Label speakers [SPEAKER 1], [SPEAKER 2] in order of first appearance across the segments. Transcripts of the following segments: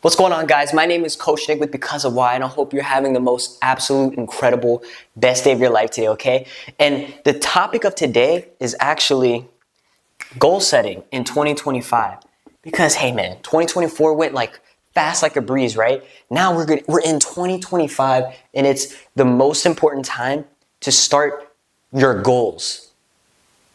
[SPEAKER 1] What's going on, guys? My name is Coach Nick with Because of Why, and I hope you're having the most absolute, incredible, best day of your life today, okay? And the topic of today is actually goal setting in 2025. Because, hey man, 2024 went like fast like a breeze, right? Now we're in 2025, and it's the most important time to start your goals.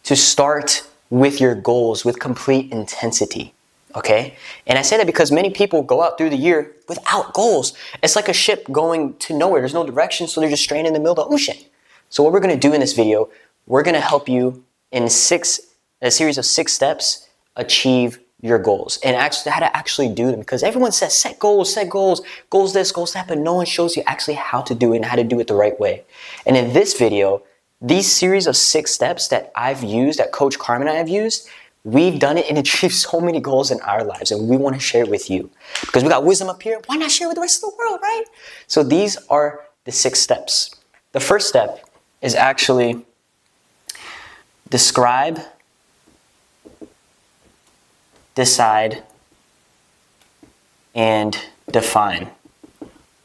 [SPEAKER 1] To start with your goals with complete intensity. Okay? And I say that because many people go out through the year without goals. It's like a ship going to nowhere. There's no direction, so they're just stranded in the middle of the ocean. So what we're going to do in this video, we're going to help you in a series of 6 steps achieve your goals and actually how to actually do them. Because everyone says set goals, goals this, goals that, but no one shows you actually how to do it and how to do it the right way. And in this video, these series of 6 steps that I've used, that Coach Carmen and I have used, we've done it and achieved so many goals in our lives, and we want to share it with you. Because we got wisdom up here, why not share it with the rest of the world, right? So these are the 6 steps. The first step is actually describe, decide, and define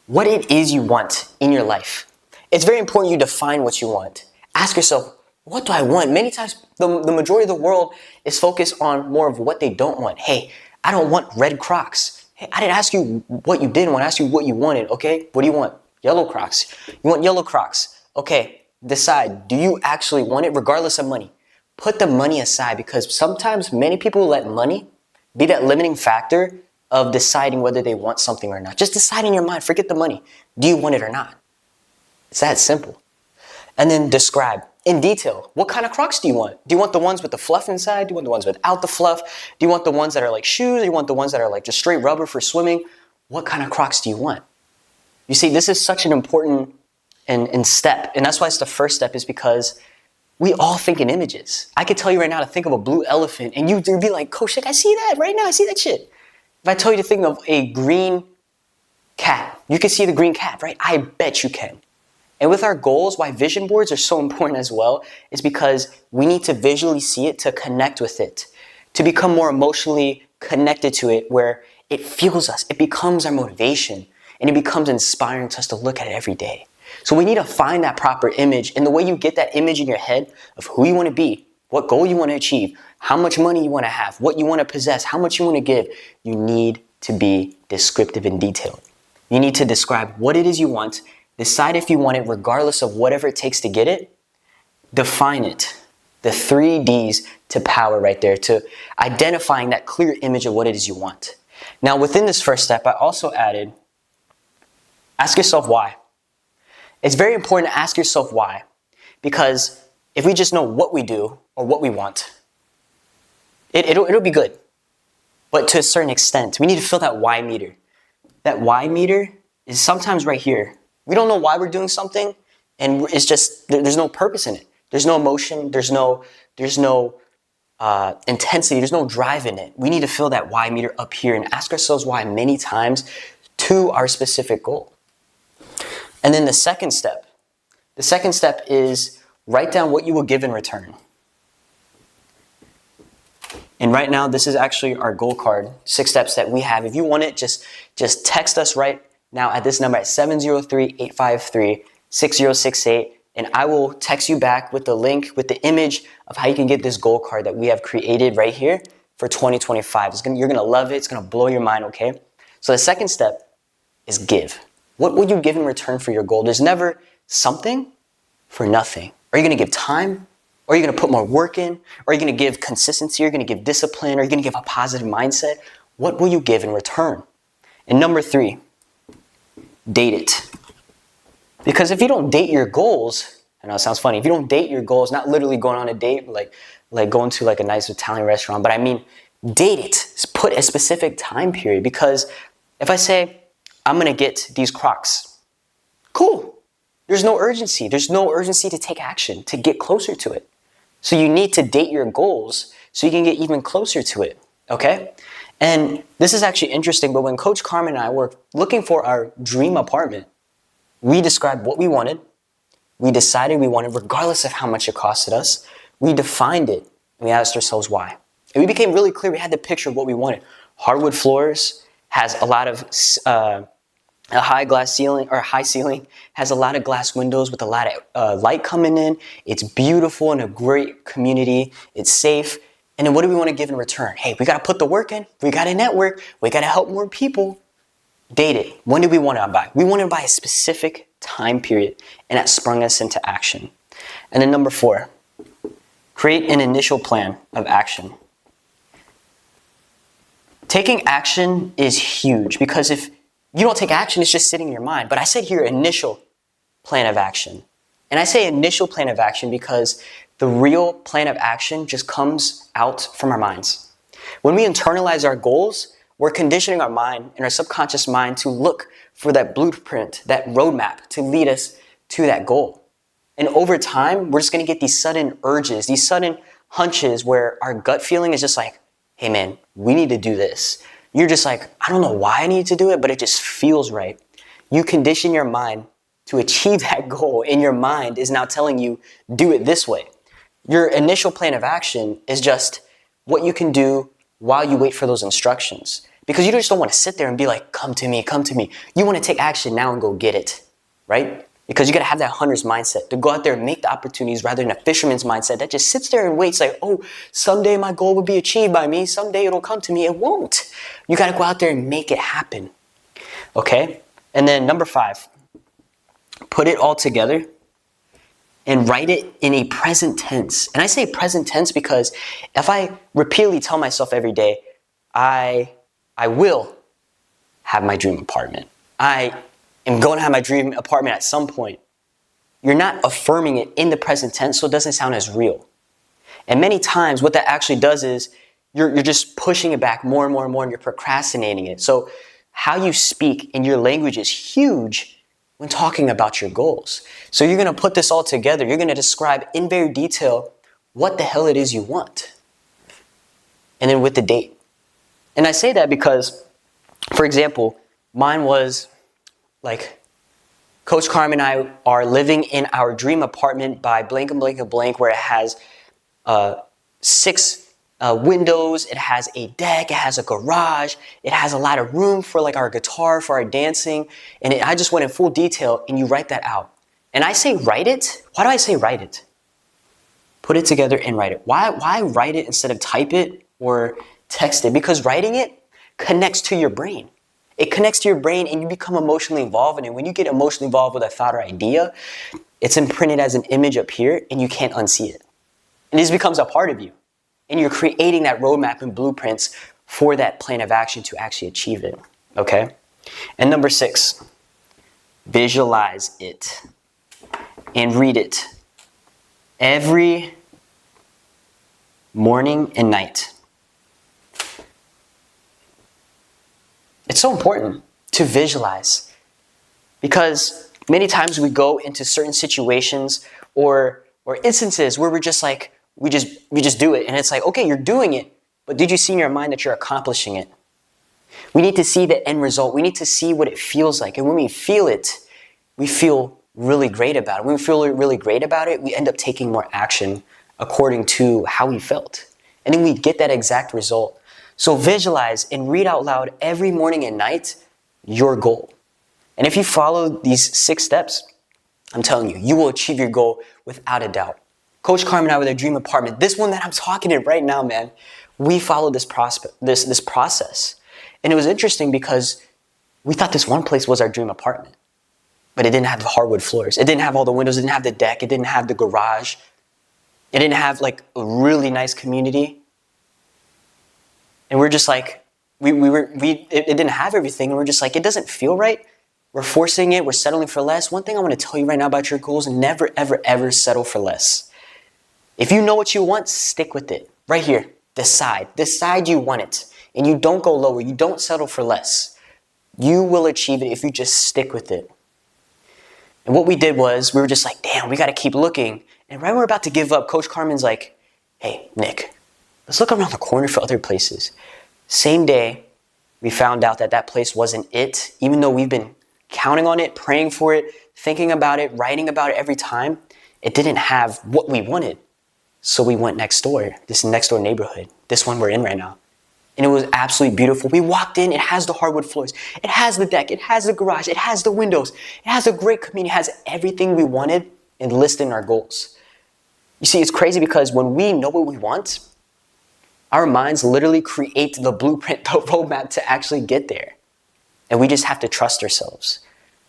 [SPEAKER 1] what it is you want in your life. It's very important you define what you want. Ask yourself, what do I want? Many times, the majority of the world is focused on more of what they don't want. Hey, I don't want red Crocs. Hey, I didn't ask you what you didn't want. I asked you what you wanted, okay? What do you want? Yellow Crocs. You want yellow Crocs. Okay, decide. Do you actually want it regardless of money? Put the money aside, because sometimes many people let money be that limiting factor of deciding whether they want something or not. Just decide in your mind. Forget the money. Do you want it or not? It's that simple. And then describe in detail, what kind of Crocs do you want? Do you want the ones with the fluff inside? Do you want the ones without the fluff? Do you want the ones that are like shoes? Do you want the ones that are like just straight rubber for swimming? What kind of Crocs do you want? You see, this is such an important and step. And that's why it's the first step, is because we all think in images. I could tell you right now to think of a blue elephant, and you'd be like, Coach, I see that right now. I see that shit. If I tell you to think of a green cat, you can see the green cat, right? I bet you can. And with our goals, why vision boards are so important as well is because we need to visually see it to connect with it, to become more emotionally connected to it, where it fuels us, it becomes our motivation, and it becomes inspiring to us to look at it every day. So we need to find that proper image, and the way you get that image in your head of who you want to be, what goal you want to achieve, how much money you want to have, what you want to possess, how much you want to give, you need to be descriptive and detailed. You need to describe what it is you want. Decide if you want it regardless of whatever it takes to get it. Define it. The 3 Ds to power right there, to identifying that clear image of what it is you want. Now, within this first step, I also added, ask yourself why. It's very important to ask yourself why, because if we just know what we do or what we want, it'll be good. But to a certain extent, we need to fill that why meter. That why meter is sometimes right here. We don't know why we're doing something, and it's just, there's no purpose in it. There's no emotion, there's no intensity, there's no drive in it. We need to fill that why meter up here and ask ourselves why many times to our specific goal. And then the second step is write down what you will give in return. And right now, this is actually our goal card, 6 steps that we have. If you want it, just text us right now at this number at 703-853-6068, and I will text you back with the link, with the image of how you can get this goal card that we have created right here for 2025. You're going to love it. It's going to blow your mind, okay? So the second step is give. What would you give in return for your goal? There's never something for nothing. Are you going to give time? Or are you going to put more work in? Or are you going to give consistency? Are you going to give discipline? Are you going to give a positive mindset? What will you give in return? And number 3, date it. Because if you don't date your goals, I know it sounds funny, if you don't date your goals, not literally going on a date, like going to like a nice Italian restaurant, but I mean, date it. Put a specific time period. Because if I say, I'm going to get these Crocs, cool. There's no urgency. There's no urgency to take action, to get closer to it. So you need to date your goals so you can get even closer to it, okay? And this is actually interesting, but when Coach Carmen and I were looking for our dream apartment, we described what we wanted. We decided we wanted, regardless of how much it costed us. We defined it, and we asked ourselves why. And we became really clear. We had the picture of what we wanted. Hardwood floors, has a lot of a high ceiling, has a lot of glass windows with a lot of light coming in. It's beautiful and a great community. It's safe. And then what do we want to give in return? Hey, we got to put the work in. We got to network. We got to help more people. Date it. When do we want to buy? We want to buy a specific time period, and that sprung us into action. And then number 4, create an initial plan of action. Taking action is huge because if you don't take action, it's just sitting in your mind. But I said here, initial plan of action. And I say initial plan of action because the real plan of action just comes out from our minds. When we internalize our goals, we're conditioning our mind and our subconscious mind to look for that blueprint, that roadmap to lead us to that goal. And over time, we're just going to get these sudden urges, these sudden hunches where our gut feeling is just like, hey man, we need to do this. You're just like, I don't know why I need to do it, but it just feels right. You condition your mind to achieve that goal, and your mind is now telling you, do it this way. Your initial plan of action is just what you can do while you wait for those instructions. Because you just don't want to sit there and be like, come to me, come to me. You want to take action now and go get it, right? Because you got to have that hunter's mindset to go out there and make the opportunities rather than a fisherman's mindset that just sits there and waits like, oh, someday my goal will be achieved by me. Someday it'll come to me. It won't. You got to go out there and make it happen. Okay? And then number 5, put it all together and write it in a present tense. And I say present tense because if I repeatedly tell myself every day, I will have my dream apartment. I am going to have my dream apartment at some point. You're not affirming it in the present tense, so it doesn't sound as real. And many times what that actually does is you're just pushing it back more and more and more, and you're procrastinating it. So how you speak in your language is huge when talking about your goals. So you're going to put this all together. You're going to describe in very detail what the hell it is you want. And then with the date. And I say that because, for example, mine was like, Coach Carmen and I are living in our dream apartment by blank and blank and blank, where it has 6 windows, it has a deck, it has a garage, it has a lot of room for like our guitar, for our dancing, and I just went in full detail, and you write that out. And I say write it. Why do I say write it? Put it together and write it. Why write it instead of type it or text it? Because writing it connects to your brain. It connects to your brain and you become emotionally involved in it. When you get emotionally involved with a thought or idea, it's imprinted as an image up here and you can't unsee it. And this becomes a part of you. And you're creating that roadmap and blueprints for that plan of action to actually achieve it. Okay? And number 6, visualize it and read it every morning and night. It's so important to visualize because many times we go into certain situations or instances where we're just like, we just do it. And it's like, okay, you're doing it, but did you see in your mind that you're accomplishing it? We need to see the end result. We need to see what it feels like. And when we feel it, we feel really great about it. When we feel really great about it, we end up taking more action according to how we felt. And then we get that exact result. So visualize and read out loud every morning and night your goal. And if you follow these 6 steps, I'm telling you, you will achieve your goal without a doubt. Coach Carmen and I with our dream apartment, this one that I'm talking in right now, man, we followed this process. And it was interesting because we thought this one place was our dream apartment, but it didn't have the hardwood floors. It didn't have all the windows. It didn't have the deck. It didn't have the garage. It didn't have like a really nice community. And we're just like, it didn't have everything. And we're just like, it doesn't feel right. We're forcing it. We're settling for less. One thing I want to tell you right now about your goals, never, ever, ever settle for less. If you know what you want, stick with it. Right here, decide. Decide you want it. And you don't go lower. You don't settle for less. You will achieve it if you just stick with it. And what we did was, we were just like, damn, we got to keep looking. And right when we're about to give up, Coach Carmen's like, hey, Nick, let's look around the corner for other places. Same day, we found out that place wasn't it. Even though we've been counting on it, praying for it, thinking about it, writing about it every time, it didn't have what we wanted. So we went next door, this next door neighborhood, this one we're in right now. and it was absolutely beautiful. We walked in, it has the hardwood floors, it has the deck, it has the garage, it has the windows, it has a great community, it has everything we wanted and listed in our goals. You see, it's crazy because when we know what we want, our minds literally create the blueprint, the roadmap to actually get there. And we just have to trust ourselves.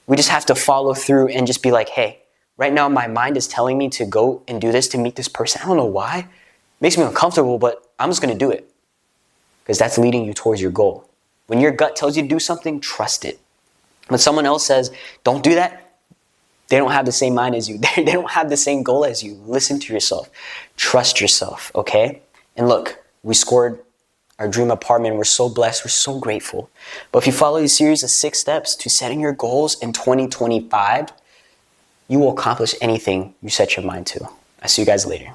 [SPEAKER 1] We just have to follow through and just be like, hey, right now my mind is telling me to go and do this to meet this person. I don't know why. It makes me uncomfortable, but I'm just going to do it. Because that's leading you towards your goal. When your gut tells you to do something, trust it. When someone else says, don't do that, they don't have the same mind as you. They don't have the same goal as you. Listen to yourself. Trust yourself, okay? And look, we scored our dream apartment. We're so blessed. We're so grateful. But if you follow the series of 6 steps to setting your goals in 2025, you will accomplish anything you set your mind to. I'll see you guys later.